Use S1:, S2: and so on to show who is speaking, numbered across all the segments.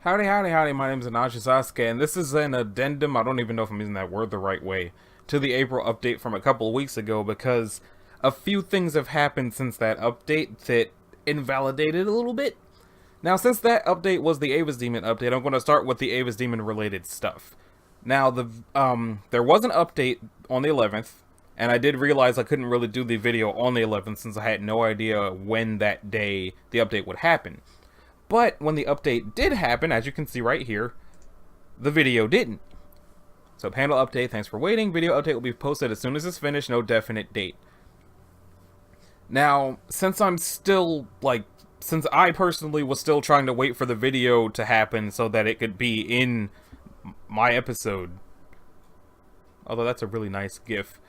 S1: Howdy, howdy, howdy, my name is Anashi Sasuke, and this is an addendum, I don't even know if I'm using that word the right way, to the April update from a couple of weeks ago, because a few things have happened since that update that invalidated a little bit. Now, since that update was the Avis Demon update, I'm going to start with the Avis Demon related stuff. Now, there was an update on the 11th, and I did realize I couldn't really do the video on the 11th since I had no idea when that day the update would happen. But when the update did happen, as you can see right here, the video didn't. So panel update, thanks for waiting. Video update will be posted as soon as it's finished, no definite date. Now, since I personally was still trying to wait for the video to happen so that it could be in my episode. Although that's a really nice GIF.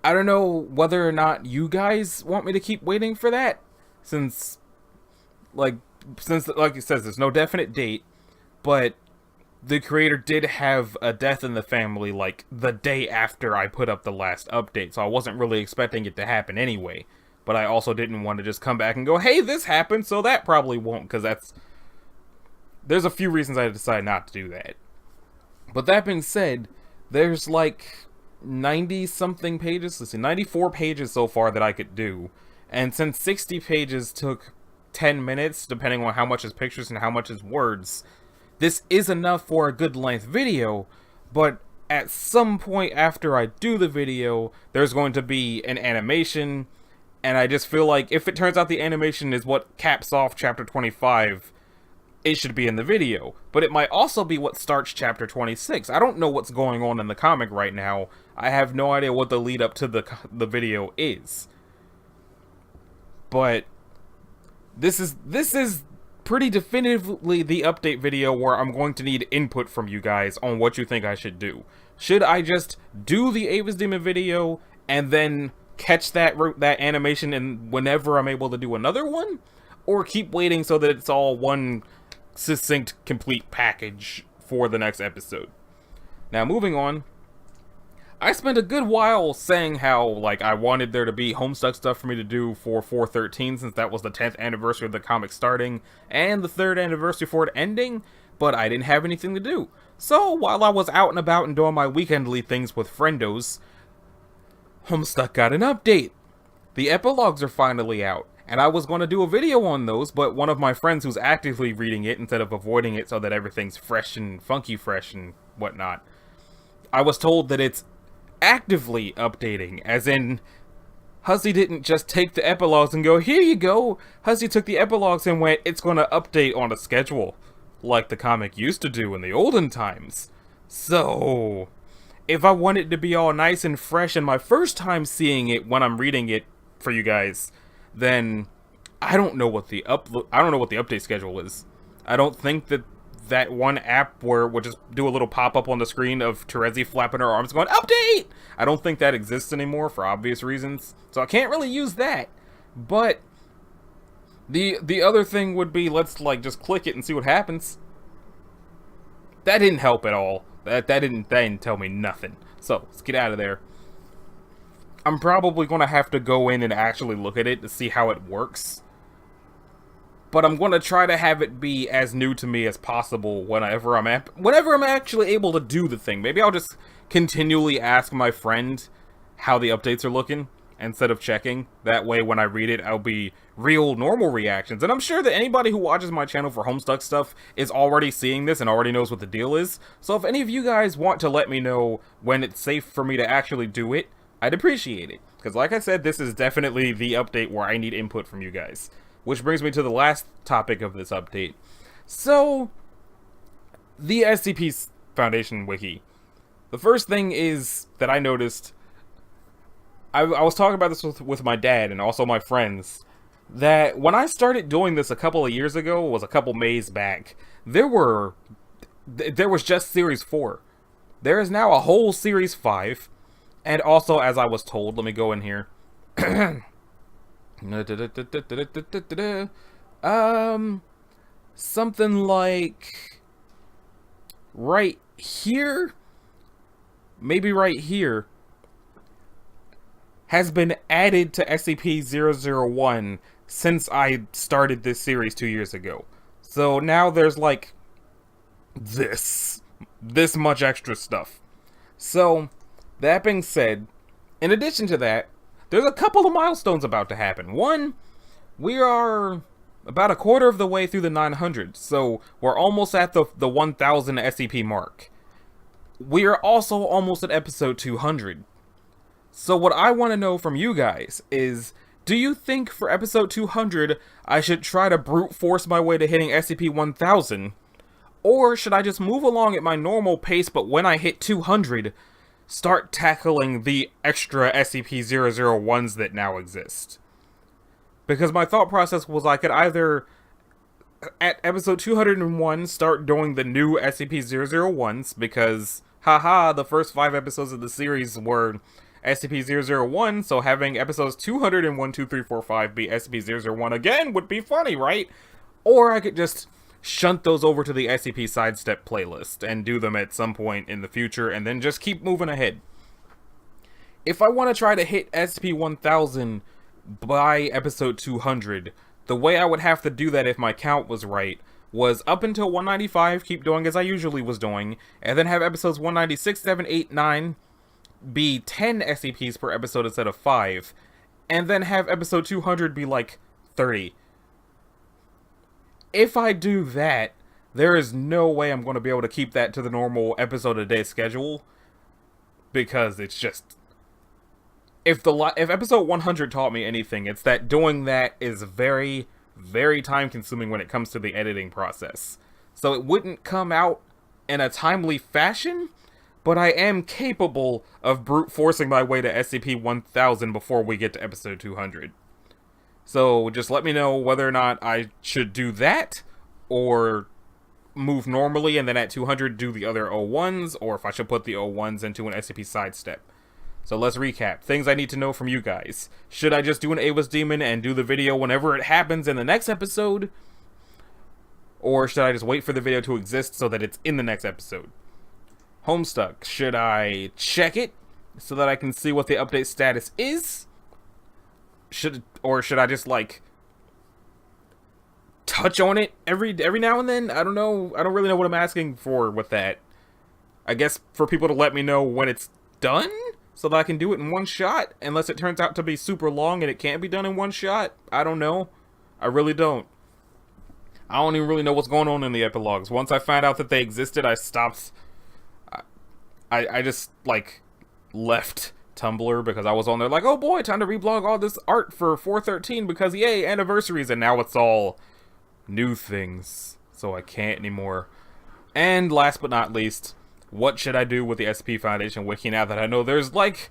S1: I don't know whether or not you guys want me to keep waiting for that, since like it says, there's no definite date, but the creator did have a death in the family like the day after I put up the last update, so I wasn't really expecting it to happen anyway. But I also didn't want to just come back and go, hey, this happened, so that probably won't, because there's a few reasons I decided not to do that. But that being said, there's like 90-something pages, let's see, 94 pages so far that I could do, and since 60 pages took 10 minutes, depending on how much is pictures and how much is words, this is enough for a good length video. But at some point after I do the video, there's going to be an animation, and I just feel like if it turns out the animation is what caps off chapter 25, it should be in the video. But it might also be what starts chapter 26. I don't know what's going on in the comic right now. I have no idea what the lead up to the video is. But this is pretty definitively the update video where I'm going to need input from you guys on what you think I should do. Should I just do the Avis Demon video and then catch that animation and whenever I'm able to do another one? Or keep waiting so that it's all one succinct, complete package for the next episode? Now, moving on. I spent a good while saying how, like, I wanted there to be Homestuck stuff for me to do for 413, since that was the 10th anniversary of the comic starting, and the 3rd anniversary for it ending, but I didn't have anything to do. So, while I was out and about and doing my weekendly things with friendos, Homestuck got an update! The epilogues are finally out, and I was going to do a video on those, but one of my friends who's actively reading it instead of avoiding it so that everything's fresh and funky fresh and whatnot, I was told that it's actively updating, as in Huzzy didn't just take the epilogues and go, here you go. Huzzy took the epilogues and went, it's going to update on a schedule, like the comic used to do in the olden times. So, if I want it to be all nice and fresh and my first time seeing it when I'm reading it for you guys, then I don't know what the update schedule is. I don't think that one app where it would just do a little pop-up on the screen of Terezi flapping her arms going, update! I don't think that exists anymore for obvious reasons, so I can't really use that. But the other thing would be, let's like just click it and see what happens. That didn't help at all. That didn't tell me nothing. So, let's get out of there. I'm probably going to have to go in and actually look at it to see how it works. But I'm going to try to have it be as new to me as possible whenever I'm actually able to do the thing. Maybe I'll just continually ask my friend how the updates are looking instead of checking. That way when I read it, I'll be real normal reactions. And I'm sure that anybody who watches my channel for Homestuck stuff is already seeing this and already knows what the deal is. So if any of you guys want to let me know when it's safe for me to actually do it, I'd appreciate it. Because like I said, this is definitely the update where I need input from you guys. Which brings me to the last topic of this update. So, the SCP Foundation Wiki. The first thing is that I noticed, I was talking about this with my dad and also my friends, that when I started doing this a couple of years ago, it was a couple Mays back, there was just Series 4. There is now a whole Series 5, and also, as I was told, let me go in here, something like right here, maybe right here, has been added to SCP-001 since I started this series 2 years ago. So now there's like this much extra stuff. So that being said, in addition to that, there's a couple of milestones about to happen. One, we are about a quarter of the way through the 900, so we're almost at the 1000 SCP mark. We are also almost at episode 200. So what I want to know from you guys is, do you think for episode 200 I should try to brute force my way to hitting SCP-1000? Or should I just move along at my normal pace, but when I hit 200, start tackling the extra SCP-001s that now exist? Because my thought process was I could either, at episode 201, start doing the new SCP-001s, because, haha, the first 5 episodes of the series were SCP-001, so having episodes 201, 2, 3, 4, 5 be SCP-001 again would be funny, right? Or I could just shunt those over to the SCP Sidestep playlist and do them at some point in the future and then just keep moving ahead. If I want to try to hit SCP-1000 by episode 200, the way I would have to do that if my count was right was up until 195, keep doing as I usually was doing, and then have episodes 196, 7, 8, 9 be 10 SCPs per episode instead of 5, and then have episode 200 be like 30. If I do that, there is no way I'm going to be able to keep that to the normal episode a day schedule, because it's just, if episode 100 taught me anything, it's that doing that is very, very time consuming when it comes to the editing process. So it wouldn't come out in a timely fashion, but I am capable of brute forcing my way to SCP-1000 before we get to episode 200. So just let me know whether or not I should do that, or move normally and then at 200 do the other O1s, or if I should put the O1s into an SCP Sidestep. So let's recap. Things I need to know from you guys. Should I just do an Ava's Demon and do the video whenever it happens in the next episode? Or should I just wait for the video to exist so that it's in the next episode? Homestuck. Should I check it so that I can see what the update status is? Should I just like touch on it every now and then? I don't know. I don't really know what I'm asking for with that. I guess for people to let me know when it's done so that I can do it in one shot, unless it turns out to be super long and it can't be done in one shot. I don't know. I really don't. I don't even really know what's going on in the epilogues. Once I found out that they existed, I stopped. I just like left Tumblr because I was on there like, oh boy, time to reblog all this art for 413 because yay, anniversaries, and now it's all new things, so I can't anymore. And last but not least, what should I do with the SCP Foundation wiki now that I know there's like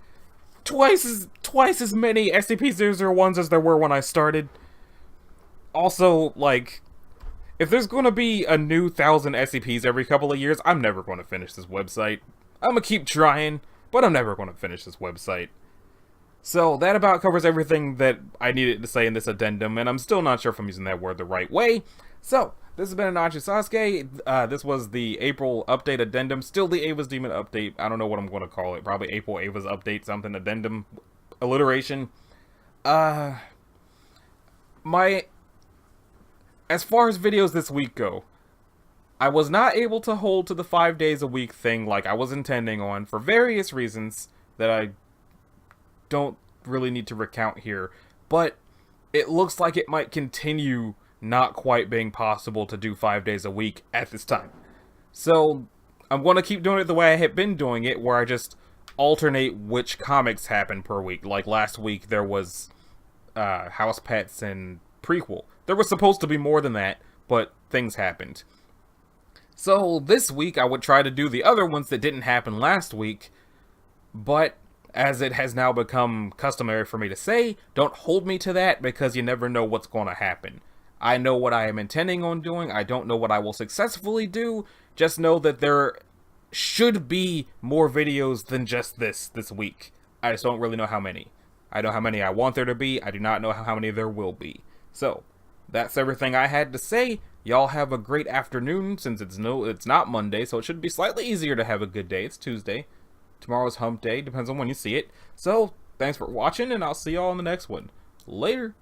S1: twice as many SCP-001s as there were when I started? Also, like, if there's gonna be a new 1,000 SCPs every couple of years, I'm never gonna finish this website. I'm gonna keep trying, but I'm never gonna finish this website. So that about covers everything that I needed to say in this addendum, and I'm still not sure if I'm using that word the right way. So, this has been Anachi Sasuke. This was the April update addendum, still the Ava's Demon update. I don't know what I'm gonna call it, probably April Ava's update, something, addendum, alliteration. As far as videos this week go, I was not able to hold to the 5 days a week thing like I was intending on for various reasons that I don't really need to recount here, but it looks like it might continue not quite being possible to do 5 days a week at this time. So I'm going to keep doing it the way I have been doing it, where I just alternate which comics happen per week. Like last week there was House Pets and Prequel. There was supposed to be more than that, but things happened. So this week I would try to do the other ones that didn't happen last week, but as it has now become customary for me to say, don't hold me to that because you never know what's going to happen. I know what I am intending on doing, I don't know what I will successfully do, just know that there should be more videos than just this week. I just don't really know how many. I know how many I want there to be, I do not know how many there will be. So, that's everything I had to say. Y'all have a great afternoon, since it's not Monday, so it should be slightly easier to have a good day. It's Tuesday. Tomorrow's hump day, depends on when you see it. So, thanks for watching, and I'll see y'all in the next one. Later.